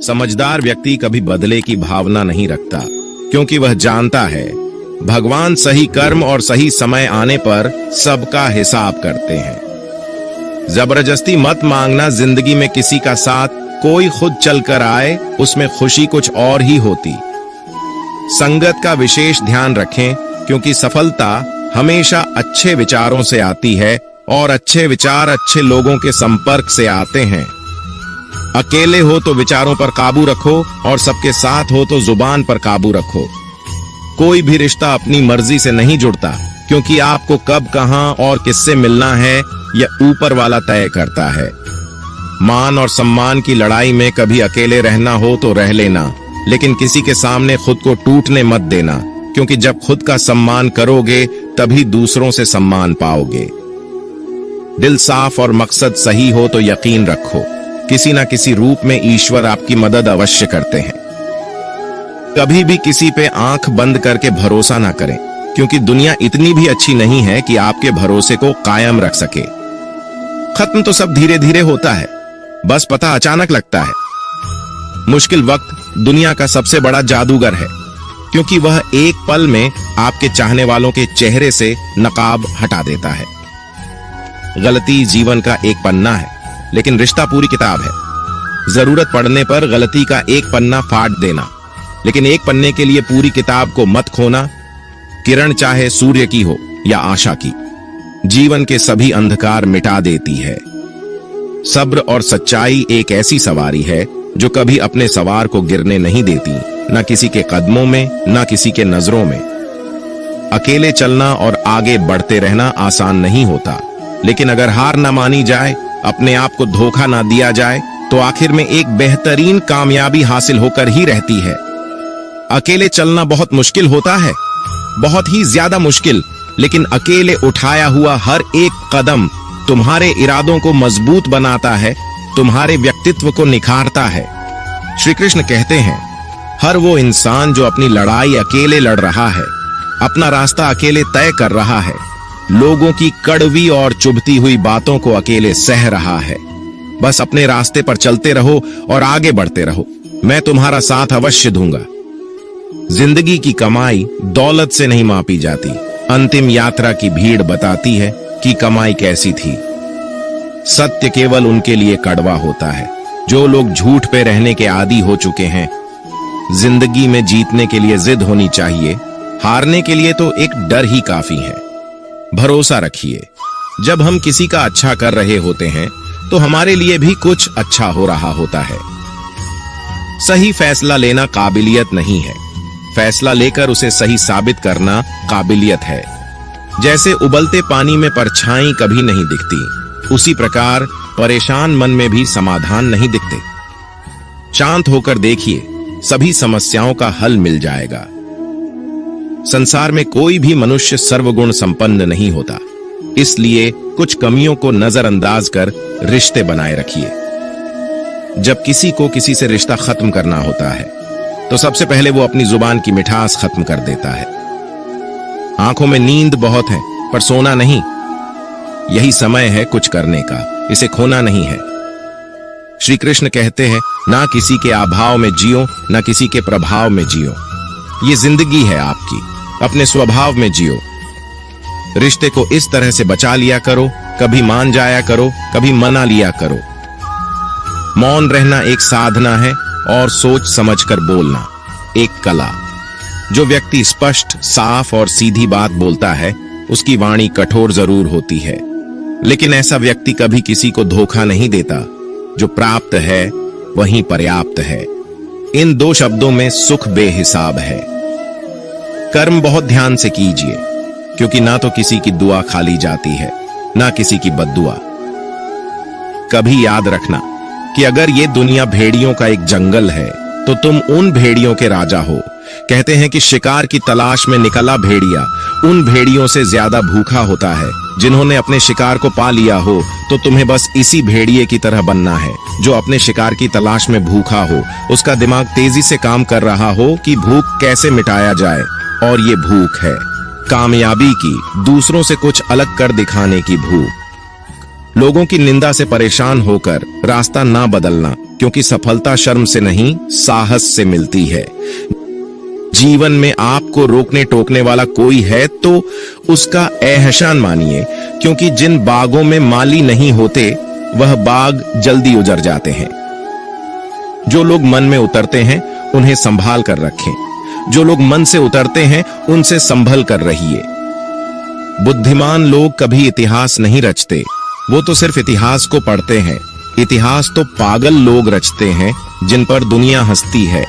समझदार व्यक्ति कभी बदले की भावना नहीं रखता, क्योंकि वह जानता है भगवान सही कर्म और सही समय आने पर सबका हिसाब करते हैं। जबरदस्ती मत मांगना जिंदगी में किसी का साथ, कोई खुद चलकर आए उसमें खुशी कुछ और ही होती। संगत का विशेष ध्यान रखें, क्योंकि सफलता हमेशा अच्छे विचारों से आती है और अच्छे विचार अच्छे लोगों के संपर्क से आते हैं। अकेले हो तो विचारों पर काबू रखो और सबके साथ हो तो जुबान पर काबू रखो। कोई भी रिश्ता अपनी मर्जी से नहीं जुड़ता, क्योंकि आपको कब कहां और किससे मिलना है यह ऊपर वाला तय करता है। मान और सम्मान की लड़ाई में कभी अकेले रहना हो तो रह लेना, लेकिन किसी के सामने खुद को टूटने मत देना, क्योंकि जब खुद का सम्मान करोगे तभी दूसरों से सम्मान पाओगे। दिल साफ और मकसद सही हो तो यकीन रखो, किसी ना किसी रूप में ईश्वर आपकी मदद अवश्य करते हैं। कभी भी किसी पे आंख बंद करके भरोसा ना करें, क्योंकि दुनिया इतनी भी अच्छी नहीं है कि आपके भरोसे को कायम रख सके। खत्म तो सब धीरे धीरे होता है, बस पता अचानक लगता है। मुश्किल वक्त दुनिया का सबसे बड़ा जादूगर है, क्योंकि वह एक पल में आपके चाहने वालों के चेहरे से नकाब हटा देता है। गलती जीवन का एक पन्ना है, लेकिन रिश्ता पूरी किताब है। जरूरत पड़ने पर गलती का एक पन्ना फाड़ देना, लेकिन एक पन्ने के लिए पूरी किताब को मत खोना। किरण चाहे सूर्य की हो या आशा की, जीवन के सभी अंधकार मिटा देती है। सब्र और सच्चाई एक ऐसी सवारी है जो कभी अपने सवार को गिरने नहीं देती, न किसी के कदमों में न किसी के नजरों में। अकेले चलना और आगे बढ़ते रहना आसान नहीं होता, लेकिन अगर हार ना मानी जाए, अपने आप को धोखा ना दिया जाए, तो आखिर में एक बेहतरीन कामयाबी हासिल होकर ही रहती है। अकेले चलना बहुत मुश्किल होता है, बहुत ही ज्यादा मुश्किल, लेकिन अकेले उठाया हुआ हर एक कदम तुम्हारे इरादों को मजबूत बनाता है, तुम्हारे व्यक्तित्व को निखारता है। श्री कृष्ण कहते हैं, हर वो इंसान जो अपनी लड़ाई अकेले लड़ रहा है, अपना रास्ता अकेले तय कर रहा है, लोगों की कड़वी और चुभती हुई बातों को अकेले सह रहा है। बस अपने रास्ते पर चलते रहो और आगे बढ़ते रहो, मैं तुम्हारा साथ अवश्य दूंगा। जिंदगी की कमाई दौलत से नहीं मापी जाती, अंतिम यात्रा की भीड़ बताती है कि कमाई कैसी थी। सत्य केवल उनके लिए कड़वा होता है जो लोग झूठ पे रहने के आदी हो चुके हैं। जिंदगी में जीतने के लिए जिद होनी चाहिए, हारने के लिए तो एक डर ही काफी है। भरोसा रखिए, जब हम किसी का अच्छा कर रहे होते हैं तो हमारे लिए भी कुछ अच्छा हो रहा होता है। सही फैसला लेना काबिलियत नहीं है, फैसला लेकर उसे सही साबित करना काबिलियत है। जैसे उबलते पानी में परछाई कभी नहीं दिखती, उसी प्रकार परेशान मन में भी समाधान नहीं दिखते। शांत होकर देखिए, सभी समस्याओं का हल मिल जाएगा। संसार में कोई भी मनुष्य सर्वगुण संपन्न नहीं होता, इसलिए कुछ कमियों को नजरअंदाज कर रिश्ते बनाए रखिए। जब किसी को किसी से रिश्ता खत्म करना होता है तो सबसे पहले वो अपनी जुबान की मिठास खत्म कर देता है। आंखों में नींद बहुत है पर सोना नहीं। यही समय है कुछ करने का, इसे खोना नहीं है। श्री कृष्ण कहते हैं, ना किसी के अभाव में जियो, ना किसी के प्रभाव में जियो। ये जिंदगी है आपकी, अपने स्वभाव में जियो। रिश्ते को इस तरह से बचा लिया करो, कभी मान जाया करो, कभी मना लिया करो। मौन रहना एक साधना है और सोच समझकर बोलना एक कला। जो व्यक्ति स्पष्ट, साफ और सीधी बात बोलता है, उसकी वाणी कठोर जरूर होती है, लेकिन ऐसा व्यक्ति कभी किसी को धोखा नहीं देता। जो प्राप्त है वही पर्याप्त है। इन दो शब्दों में सुख बेहिसाब है। कर्म बहुत ध्यान से कीजिए, क्योंकि ना तो किसी की दुआ खाली जाती है, ना किसी की बद्दुआ। कभी याद रखना कि अगर ये दुनिया भेड़ियों का एक जंगल है तो तुम उन भेड़ियों के राजा हो। कहते हैं कि शिकार की तलाश में निकला भेड़िया उन भेड़ियों से ज्यादा भूखा होता है जिन्होंने अपने शिकार को पा लिया हो। तो तुम्हें बस इसी भेड़िए की तरह बनना है जो अपने शिकार की तलाश में भूखा हो, उसका दिमाग तेजी से काम कर रहा हो कि भूख कैसे मिटाया जाए। और ये भूख है कामयाबी की, दूसरों से कुछ अलग कर दिखाने की भूख। लोगों की निंदा से परेशान होकर रास्ता ना बदलना, क्योंकि सफलता शर्म से नहीं साहस से मिलती है। जीवन में आपको रोकने टोकने वाला कोई है तो उसका एहसान मानिए, क्योंकि जिन बागों में माली नहीं होते वह बाग जल्दी उजड़ जाते हैं। जो लोग मन में उतरते हैं उन्हें संभाल कर रखें, जो लोग मन से उतरते हैं उनसे संभल कर रहिए। बुद्धिमान लोग कभी इतिहास नहीं रचते, वो तो सिर्फ इतिहास को पढ़ते हैं। इतिहास तो पागल लोग रचते हैं जिन पर दुनिया हंसती है।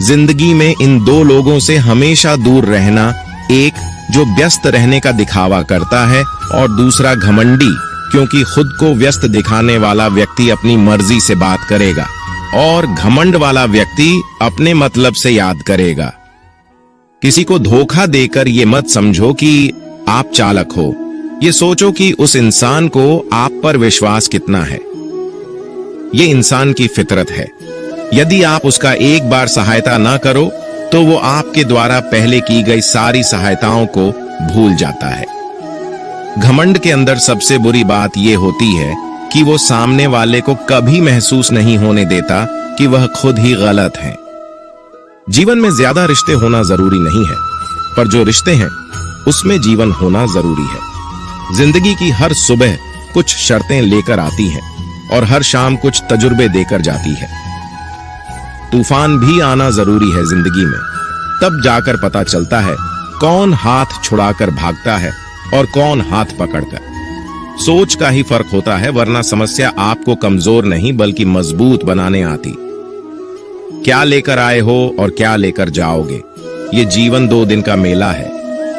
जिंदगी में इन दो लोगों से हमेशा दूर रहना, एक जो व्यस्त रहने का दिखावा करता है और दूसरा घमंडी, क्योंकि खुद को व्यस्त दिखाने वाला व्यक्ति अपनी मर्जी से बात करेगा और घमंड वाला व्यक्ति अपने मतलब से याद करेगा। किसी को धोखा देकर ये मत समझो कि आप चालाक हो, ये सोचो कि उस इंसान को आप पर विश्वास कितना है। ये इंसान की फितरत है। यदि आप उसका एक बार सहायता ना करो तो वो आपके द्वारा पहले की गई सारी सहायताओं को भूल जाता है। घमंड के अंदर सबसे बुरी बात यह होती है कि वो सामने वाले को कभी महसूस नहीं होने देता कि वह खुद ही गलत है। जीवन में ज्यादा रिश्ते होना जरूरी नहीं है, पर जो रिश्ते हैं उसमें जीवन होना जरूरी है। जिंदगी की हर सुबह कुछ शर्तें लेकर आती है और हर शाम कुछ तजुर्बे देकर जाती है। तूफान भी आना जरूरी है जिंदगी में, तब जाकर पता चलता है कौन हाथ छुड़ाकर भागता है और कौन हाथ पकड़कर। सोच का ही फर्क होता है, वरना समस्या आपको कमजोर नहीं बल्कि मजबूत बनाने आती। क्या लेकर आए हो और क्या लेकर जाओगे, ये जीवन 2 दिन का मेला है।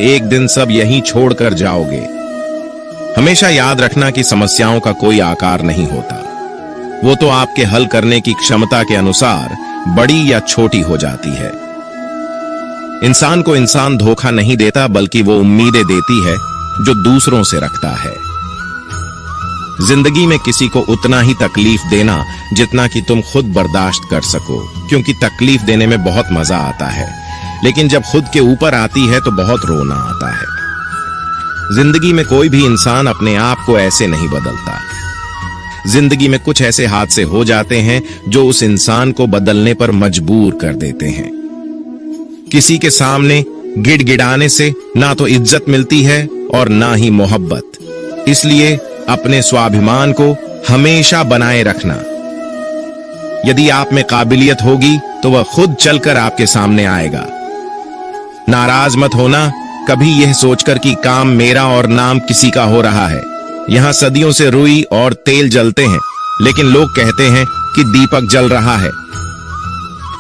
एक दिन सब यहीं छोड़कर जाओगे। हमेशा याद रखना कि समस्याओं का कोई आकार नहीं होता, वो तो आपके हल करने की क्षमता के अनुसार बड़ी या छोटी हो जाती है। इंसान को इंसान धोखा नहीं देता, बल्कि वो उम्मीदें देती है जो दूसरों से रखता है। जिंदगी में किसी को उतना ही तकलीफ देना जितना कि तुम खुद बर्दाश्त कर सको, क्योंकि तकलीफ देने में बहुत मजा आता है, लेकिन जब खुद के ऊपर आती है तो बहुत रोना आता है। जिंदगी में कोई भी इंसान अपने आप को ऐसे नहीं बदलता। जिंदगी में कुछ ऐसे हादसे हो जाते हैं जो उस इंसान को बदलने पर मजबूर कर देते हैं। किसी के सामने गिड़गिड़ाने से ना तो इज्जत मिलती है और ना ही मोहब्बत। इसलिए अपने स्वाभिमान को हमेशा बनाए रखना। यदि आप में काबिलियत होगी तो वह खुद चलकर आपके सामने आएगा। नाराज मत होना कभी यह सोचकर कि काम मेरा और नाम किसी का हो रहा है। यहां सदियों से रुई और तेल जलते हैं, लेकिन लोग कहते हैं कि दीपक जल रहा है।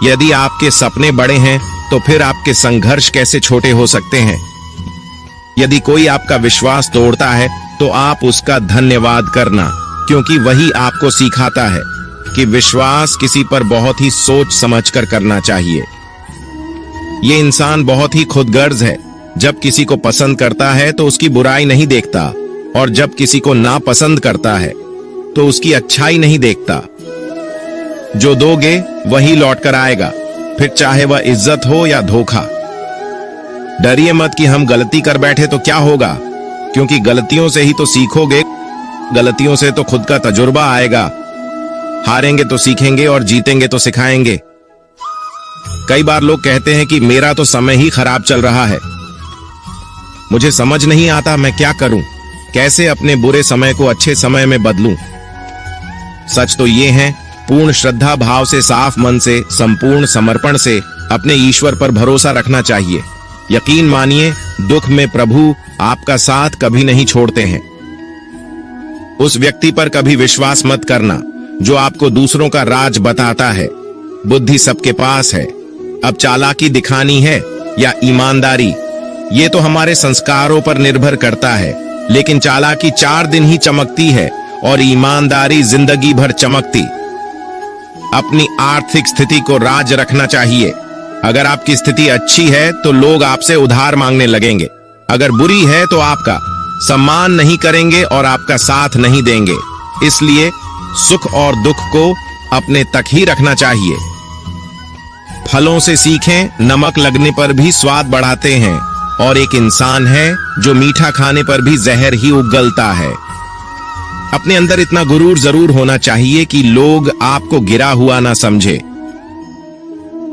यदि आपके सपने बड़े हैं तो फिर आपके संघर्ष कैसे छोटे हो सकते हैं। यदि कोई आपका विश्वास तोड़ता है तो आप उसका धन्यवाद करना, क्योंकि वही आपको सिखाता है कि विश्वास किसी पर बहुत ही सोच समझकर करना चाहिए। ये इंसान बहुत ही खुदगर्ज है। जब किसी को पसंद करता है तो उसकी बुराई नहीं देखता, और जब किसी को नापसंद करता है तो उसकी अच्छाई नहीं देखता। जो दोगे वही लौट कर आएगा, फिर चाहे वह इज्जत हो या धोखा। डरिए मत कि हम गलती कर बैठे तो क्या होगा, क्योंकि गलतियों से ही तो सीखोगे। गलतियों से तो खुद का तजुर्बा आएगा। हारेंगे तो सीखेंगे और जीतेंगे तो सिखाएंगे। कई बार लोग कहते हैं कि मेरा तो समय ही खराब चल रहा है। मुझे समझ नहीं आता मैं क्या करूं, कैसे अपने बुरे समय को अच्छे समय में बदलूं। सच तो ये है, पूर्ण श्रद्धा भाव से, साफ मन से, संपूर्ण समर्पण से अपने ईश्वर पर भरोसा रखना चाहिए। यकीन मानिए, दुख में प्रभु आपका साथ कभी नहीं छोड़ते हैं। उस व्यक्ति पर कभी विश्वास मत करना जो आपको दूसरों का राज बताता है। बुद्धि सबके पास है, अब चालाकी दिखानी है या ईमानदारी, ये तो हमारे संस्कारों पर निर्भर करता है। लेकिन चालाकी 4 दिन ही चमकती है और ईमानदारी जिंदगी भर चमकती। अपनी आर्थिक स्थिति को राज रखना चाहिए। अगर आपकी स्थिति अच्छी है तो लोग आपसे उधार मांगने लगेंगे, अगर बुरी है तो आपका सम्मान नहीं करेंगे और आपका साथ नहीं देंगे। इसलिए सुख और दुख को अपने तक ही रखना चाहिए। फलों से सीखें, नमक लगने पर भी स्वाद बढ़ाते हैं, और एक इंसान है जो मीठा खाने पर भी जहर ही उगलता है। अपने अंदर इतना गुरूर जरूर होना चाहिए कि लोग आपको गिरा हुआ ना समझे।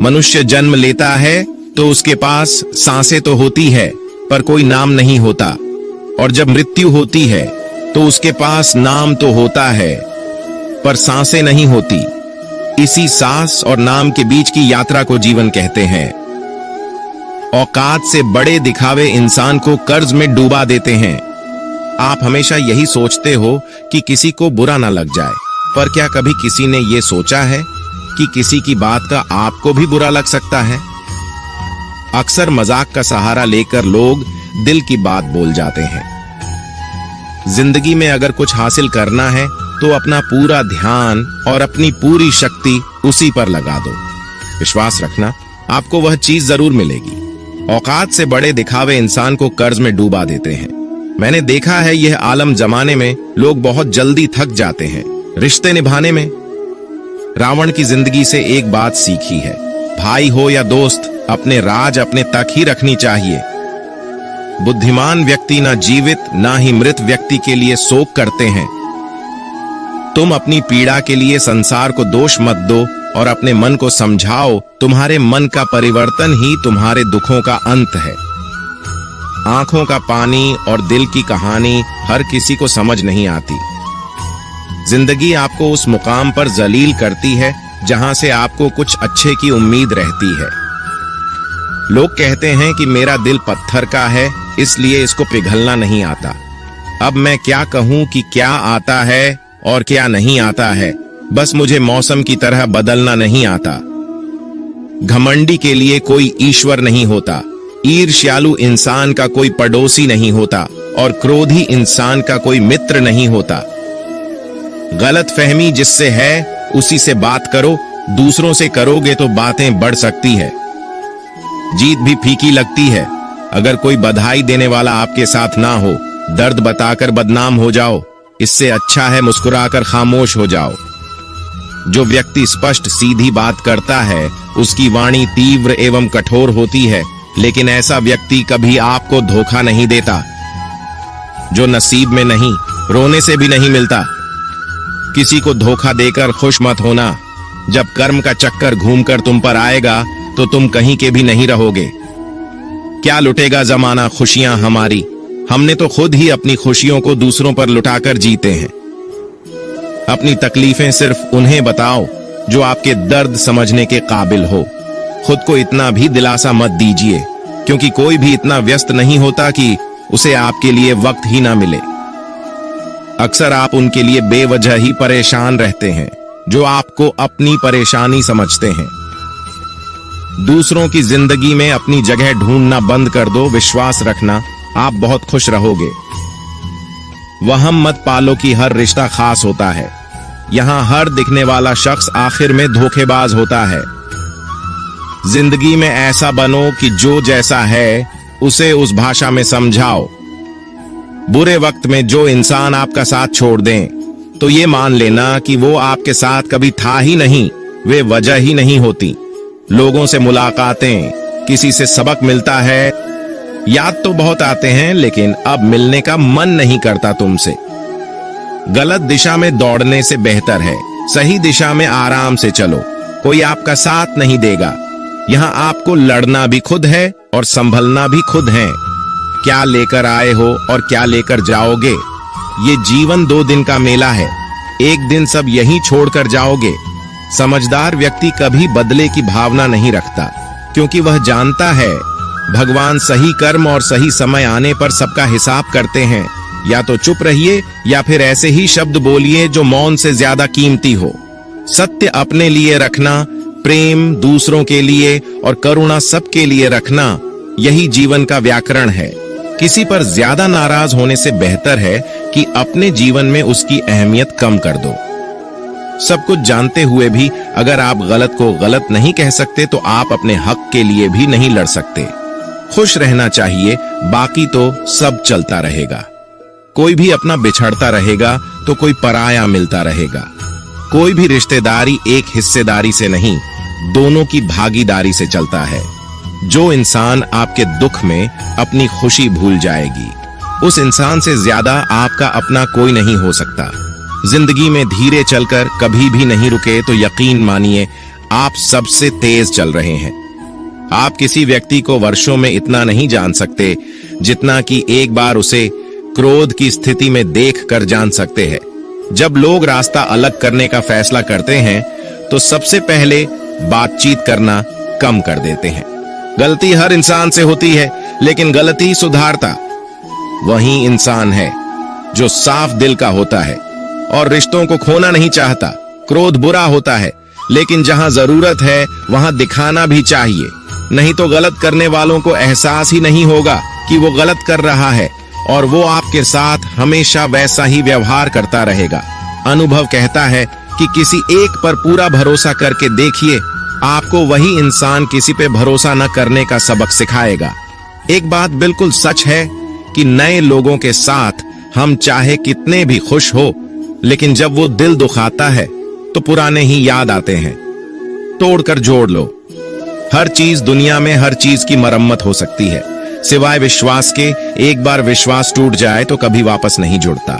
मनुष्य जन्म लेता है तो उसके पास सांसें तो होती है पर कोई नाम नहीं होता, और जब मृत्यु होती है तो उसके पास नाम तो होता है पर सांसें नहीं होती। इसी सांस और नाम के बीच की यात्रा को जीवन कहते हैं। औकात से बड़े दिखावे इंसान को कर्ज में डूबा देते हैं। आप हमेशा यही सोचते हो कि किसी को बुरा ना लग जाए, पर क्या कभी किसी ने यह सोचा है कि किसी की बात का आपको भी बुरा लग सकता है? अक्सर मजाक का सहारा लेकर लोग दिल की बात बोल जाते हैं। जिंदगी में अगर कुछ हासिल करना है तो अपना पूरा ध्यान और अपनी पूरी शक्ति उसी पर लगा दो। विश्वास रखना, आपको वह चीज जरूर मिलेगी। औकात से बड़े दिखावे इंसान को कर्ज में डूबा देते हैं। मैंने देखा है यह आलम जमाने में लोग बहुत जल्दी थक जाते हैं रिश्ते निभाने में। रावण की जिंदगी से एक बात सीखी है, भाई हो या दोस्त, अपने राज अपने तक ही रखनी चाहिए। बुद्धिमान व्यक्ति ना जीवित ना ही मृत व्यक्ति के लिए शोक करते हैं। तुम अपनी पीड़ा के लिए संसार को दोष मत दो और अपने मन को समझाओ, तुम्हारे मन का परिवर्तन ही तुम्हारे दुखों का अंत है। आंखों का पानी और दिल की कहानी हर किसी को समझ नहीं आती। जिंदगी आपको उस मुकाम पर जलील करती है जहां से आपको कुछ अच्छे की उम्मीद रहती है। लोग कहते हैं कि मेरा दिल पत्थर का है इसलिए इसको पिघलना नहीं आता। अब मैं क्या कहूं कि क्या आता है और क्या नहीं आता है, बस मुझे मौसम की तरह बदलना नहीं आता। घमंडी के लिए कोई ईश्वर नहीं होता, ईर्ष्यालु इंसान का कोई पड़ोसी नहीं होता और क्रोधी इंसान का कोई मित्र नहीं होता। गलतफहमी जिससे है उसी से बात करो, दूसरों से करोगे तो बातें बढ़ सकती है। जीत भी फीकी लगती है। अगर कोई बधाई देने वाला आपके साथ ना हो, दर्द बताकर बदनाम हो जाओ, इससे अच्छा है मुस्कुराकर खामोश हो जाओ। जो व्यक्ति स्पष्ट सीधी बात करता है उसकी वाणी तीव्र एवं कठोर होती है, लेकिन ऐसा व्यक्ति कभी आपको धोखा नहीं देता। जो नसीब में नहीं, रोने से भी नहीं मिलता। किसी को धोखा देकर खुश मत होना। जब कर्म का चक्कर घूमकर तुम पर आएगा तो तुम कहीं के भी नहीं रहोगे। क्या लुटेगा जमाना खुशियां हमारी, हमने तो खुद ही अपनी खुशियों को दूसरों पर लुटाकर जीते हैं। अपनी तकलीफें सिर्फ उन्हें बताओ जो आपके दर्द समझने के काबिल हो। खुद को इतना भी दिलासा मत दीजिए, क्योंकि कोई भी इतना व्यस्त नहीं होता कि उसे आपके लिए वक्त ही ना मिले। अक्सर आप उनके लिए बेवजह ही परेशान रहते हैं जो आपको अपनी परेशानी समझते हैं। दूसरों की जिंदगी में अपनी जगह ढूंढना बंद कर दो। विश्वास रखना, आप बहुत खुश रहोगे। वहम मत पालो कि हर रिश्ता खास होता है। यहां हर दिखने वाला शख्स आखिर में धोखेबाज होता है। जिंदगी में ऐसा बनो कि जो जैसा है उसे उस भाषा में समझाओ। बुरे वक्त में जो इंसान आपका साथ छोड़ दें तो ये मान लेना कि वो आपके साथ कभी था ही नहीं, वे वजह ही नहीं होती। लोगों से मुलाकातें, किसी से सबक मिलता है, याद तो बहुत आते हैं लेकिन अब मिलने का मन नहीं करता तुमसे। गलत दिशा में दौड़ने से बेहतर है सही दिशा में आराम से चलो। कोई आपका साथ नहीं देगा। यहां आपको लड़ना भी खुद है और संभलना भी खुद है। क्या लेकर आए हो और क्या लेकर जाओगे, ये जीवन 2 दिन का मेला है। एक दिन सब यहीं छोड़कर जाओगे। समझदार व्यक्ति कभी बदले की भावना नहीं रखता, क्योंकि वह जानता है भगवान सही कर्म और सही समय आने पर सबका हिसाब करते हैं। या तो चुप रहिए या फिर ऐसे ही शब्द बोलिए जो मौन से ज्यादा कीमती हो। सत्य अपने लिए रखना, प्रेम दूसरों के लिए और करुणा सबके लिए रखना, यही जीवन का व्याकरण है। किसी पर ज्यादा नाराज होने से बेहतर है कि अपने जीवन में उसकी अहमियत कम कर दो। सब कुछ जानते हुए भी अगर आप गलत को गलत नहीं कह सकते तो आप अपने हक के लिए भी नहीं लड़ सकते। खुश रहना चाहिए, बाकी तो सब चलता रहेगा। कोई भी अपना बिछड़ता रहेगा तो कोई पराया मिलता रहेगा। कोई भी रिश्तेदारी एक हिस्सेदारी से नहीं, दोनों की भागीदारी से चलता है। जो इंसान आपके दुख में अपनी खुशी भूल जाएगी, उस इंसान से ज्यादा आपका अपना कोई नहीं हो सकता। जिंदगी में धीरे चलकर कभी भी नहीं रुके तो यकीन मानिए आप सबसे तेज चल रहे हैं। आप किसी व्यक्ति को वर्षों में इतना नहीं जान सकते जितना कि एक बार उसे क्रोध की स्थिति में देख कर जान सकते हैं। जब लोग रास्ता अलग करने का फैसला करते हैं तो सबसे पहले बातचीत करना कम कर देते हैं। गलती हर इंसान से होती है, लेकिन गलती सुधारता वही इंसान है जो साफ दिल का होता है और रिश्तों को खोना नहीं चाहता। क्रोध बुरा होता है, लेकिन जहां जरूरत है वहां दिखाना भी चाहिए, नहीं तो गलत करने वालों को एहसास ही नहीं होगा कि वो गलत कर रहा है और वो आपके साथ हमेशा वैसा ही व्यवहार करता रहेगा। अनुभव कहता है कि किसी एक पर पूरा भरोसा करके देखिए, आपको वही इंसान किसी पे भरोसा न करने का सबक सिखाएगा। एक बात बिल्कुल सच है कि नए लोगों के साथ हम चाहे कितने भी खुश हो, लेकिन जब वो दिल दुखाता है तो पुराने ही याद आते हैं। तोड़कर जोड़ लो। हर चीज दुनिया में हर चीज की मरम्मत हो सकती है, सिवाय विश्वास के। एक बार विश्वास टूट जाए तो कभी वापस नहीं जुड़ता।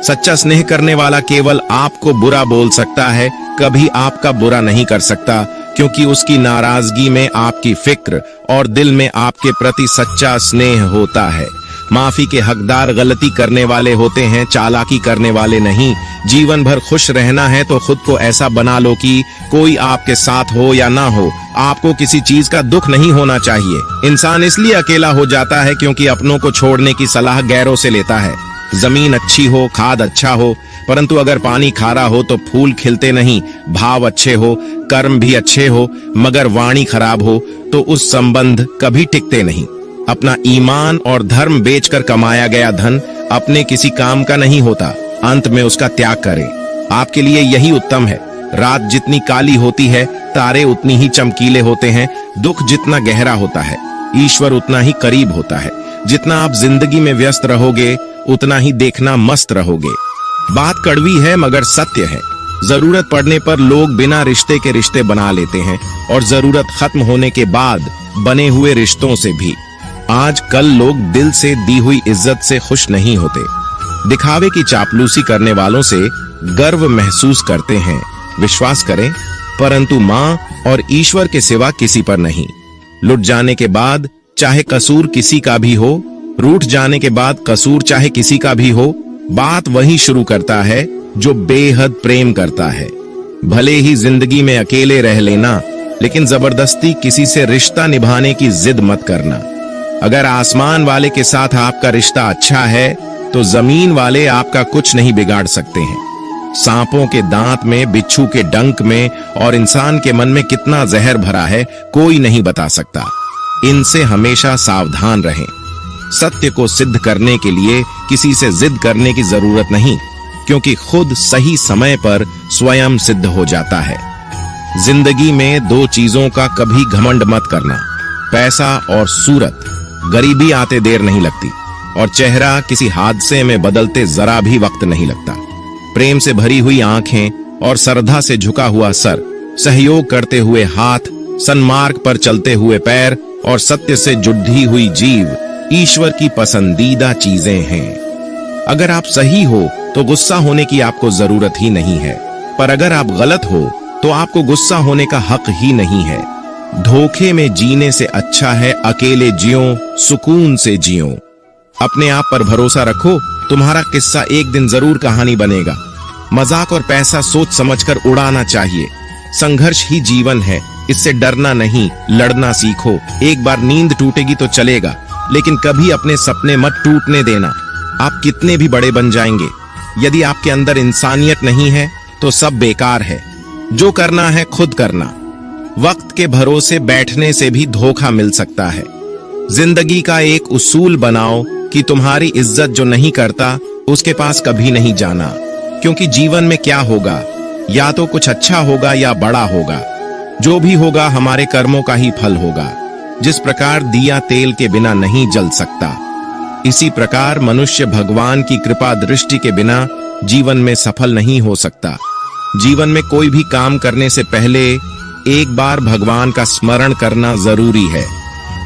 सच्चा स्नेह करने वाला केवल आपको बुरा बोल सकता है, कभी आपका बुरा नहीं कर सकता, क्योंकि उसकी नाराजगी में आपकी फिक्र और दिल में आपके प्रति सच्चा स्नेह होता है। माफी के हकदार गलती करने वाले होते हैं, चालाकी करने वाले नहीं। जीवन भर खुश रहना है तो खुद को ऐसा बना लो कि कोई आपके साथ हो या ना हो, आपको किसी चीज का दुख नहीं होना चाहिए। इंसान इसलिए अकेला हो जाता है क्योंकि अपनों को छोड़ने की सलाह गैरों से लेता है। जमीन अच्छी हो, खाद अच्छा हो, परंतु अगर पानी खारा हो तो फूल खिलते नहीं। भाव अच्छे हो, कर्म भी अच्छे हो, मगर वाणी खराब हो तो उस संबंध कभी टिकते नहीं। अपना ईमान और धर्म बेचकर कमाया गया धन अपने किसी काम का नहीं होता, अंत में उसका त्याग करें। आपके लिए यही उत्तम है। रात जितनी काली होती है, तारे उतनी ही चमकीले होते हैं। दुख जितना गहरा होता है, ईश्वर उतना ही करीब होता है। जितना आप जिंदगी में व्यस्त रहोगे, उतना ही देखना मस्त रहोगे। बात कड़वी है मगर सत्य है। जरूरत पड़ने पर लोग बिना रिश्ते के रिश्ते बना लेते हैं, और जरूरत खत्म होने के बाद बने हुए रिश्तों से भी। आज कल लोग दिल से दी हुई इज्जत से खुश नहीं होते। दिखावे की चापलूसी करने वालों से गर्व महसूस करते हैं। विश्वास करें, परंतु माँ और ईश्वर के सिवा किसी पर नहीं। लुट जाने के बाद चाहे कसूर किसी का भी हो, रूठ जाने के बाद कसूर चाहे किसी का भी हो, बात वही शुरू करता है जो बेहद प्रेम करता है। भले ही जिंदगी में अकेले रह लेना, लेकिन जबरदस्ती किसी से रिश्ता निभाने की जिद मत करना। अगर आसमान वाले के साथ आपका रिश्ता अच्छा है तो जमीन वाले आपका कुछ नहीं बिगाड़ सकते हैं। सांपों के दांत में, बिच्छू के डंक में और इंसान के मन में कितना जहर भरा है, कोई नहीं बता सकता। इनसे हमेशा सावधान रहें। सत्य को सिद्ध करने के लिए किसी से जिद करने की जरूरत नहीं, क्योंकि खुद सही समय पर स्वयं सिद्ध हो जाता है। जिंदगी में दो चीजों का कभी घमंड मत करना, पैसा और सूरत। गरीबी आते देर नहीं लगती, और चेहरा किसी हादसे में बदलते जरा भी वक्त नहीं लगता। प्रेम से भरी हुई आंखें और श्रद्धा से झुका हुआ सर, सहयोग करते हुए हाथ, सन्मार्ग पर चलते हुए पैर और सत्य से जुड़ी हुई जीव ईश्वर की पसंदीदा चीजें हैं। अगर आप सही हो तो गुस्सा होने की आपको जरूरत ही नहीं है, पर अगर आप गलत हो तो आपको गुस्सा होने का हक ही नहीं है। धोखे में जीने से अच्छा है अकेले जियो, सुकून से जियो। अपने आप पर भरोसा रखो, तुम्हारा किस्सा एक दिन जरूर कहानी बनेगा। मजाक और पैसा सोच समझकर उड़ाना चाहिए। संघर्ष ही जीवन है, इससे डरना नहीं, लड़ना सीखो। एक बार नींद टूटेगी तो चलेगा, लेकिन कभी अपने सपने मत टूटने देना। आप कितने भी बड़े बन जाएंगे, यदि आपके अंदर इंसानियत नहीं है तो सब बेकार है। जो करना है खुद करना। वक्त के भरोसे बैठने से भी धोखा मिल सकता है। जिंदगी का एक उसूल बनाओ कि तुम्हारी इज्जत जो नहीं करता उसके पास कभी नहीं जाना, क्योंकि जीवन में क्या होगा, या तो कुछ अच्छा होगा या बड़ा होगा। जो भी होगा हमारे कर्मों का ही फल होगा। जिस प्रकार दिया तेल के बिना नहीं जल सकता, इसी प्रकार मनुष्य भगवान की कृपा दृष्टि के बिना जीवन में सफल नहीं हो सकता। जीवन में कोई भी काम करने से पहले एक बार भगवान का स्मरण करना जरूरी है।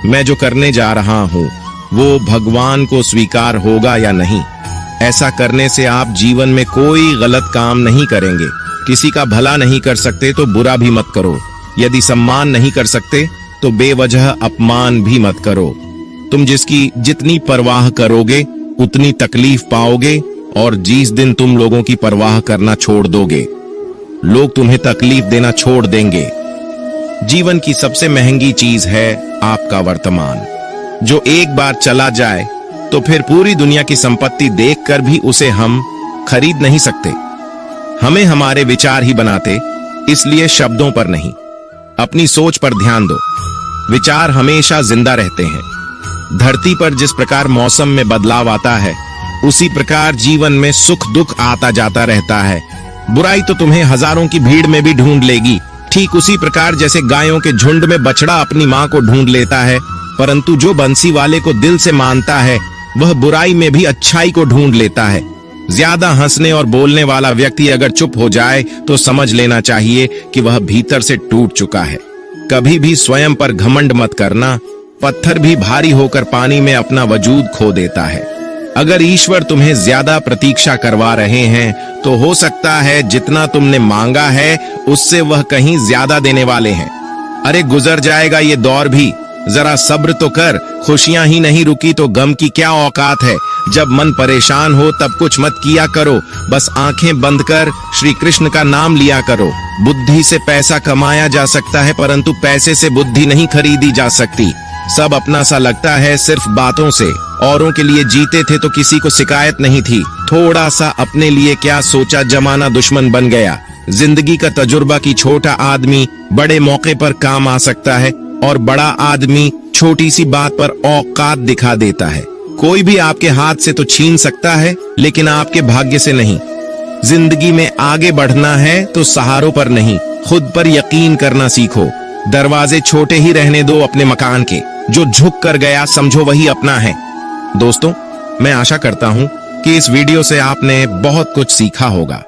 मैं जो करने जा रहा हूं वो भगवान को स्वीकार होगा या नहीं। ऐसा करने से आप जीवन में कोई गलत काम नहीं करेंगे। किसी का भला नहीं कर सकते तो बुरा भी मत करो। यदि सम्मान नहीं कर सकते तो बेवजह अपमान भी मत करो। तुम जिसकी जितनी परवाह करोगे उतनी तकलीफ पाओगे, और जिस दिन तुम लोगों की परवाह करना छोड़ दोगे, लोग तुम्हें तकलीफ देना छोड़ देंगे। जीवन की सबसे महंगी चीज है आपका वर्तमान, जो एक बार चला जाए तो फिर पूरी दुनिया की संपत्ति देखकर भी उसे हम खरीद नहीं सकते। हमें हमारे विचार ही बनाते, इसलिए शब्दों पर नहीं, अपनी सोच पर ध्यान दो। विचार हमेशा जिंदा रहते हैं। धरती पर जिस प्रकार मौसम में बदलाव आता है, उसी प्रकार जीवन में सुख दुख आता जाता रहता है। बुराई तो तुम्हें हजारों की भीड़ में भी ढूंढ लेगी, ठीक उसी प्रकार जैसे गायों के झुंड में बछड़ा अपनी मां को ढूंढ लेता है। परंतु जो बंसी वाले को दिल से मानता है, वह बुराई में भी अच्छाई को ढूंढ लेता है। ज्यादा हंसने और बोलने वाला व्यक्ति अगर चुप हो जाए तो समझ लेना चाहिए कि वह भीतर से टूट चुका है। कभी भी स्वयं पर घमंड मत करना। पत्थर भी भारी होकर पानी में अपना वजूद खो देता है। अगर ईश्वर तुम्हें ज्यादा प्रतीक्षा करवा रहे हैं तो हो सकता है जितना तुमने मांगा है उससे वह कहीं ज्यादा देने वाले हैं। अरे गुजर जाएगा ये दौर भी, जरा सब्र तो कर। खुशियां ही नहीं रुकी तो गम की क्या औकात है। जब मन परेशान हो तब कुछ मत किया करो, बस आंखें बंद कर श्री कृष्ण का नाम लिया करो। बुद्धि से पैसा कमाया जा सकता है, परंतु पैसे से बुद्धि नहीं खरीदी जा सकती। सब अपना सा लगता है सिर्फ बातों से। औरों के लिए जीते थे तो किसी को शिकायत नहीं थी। थोड़ा सा अपने लिए क्या सोचा, जमाना दुश्मन बन गया। जिंदगी का तजुर्बा की छोटा आदमी बड़े मौके पर काम आ सकता है, और बड़ा आदमी छोटी सी बात पर औकात दिखा देता है। कोई भी आपके हाथ से तो छीन सकता है, लेकिन आपके भाग्य से नहीं। जिंदगी में आगे बढ़ना है तो सहारों पर नहीं, खुद पर यकीन करना सीखो। दरवाजे छोटे ही रहने दो अपने मकान के। जो झुक कर गया समझो वही अपना है। दोस्तों, मैं आशा करता हूं कि इस वीडियो से आपने बहुत कुछ सीखा होगा।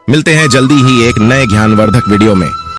मिलते हैं जल्दी ही एक नए ज्ञानवर्धक वीडियो में।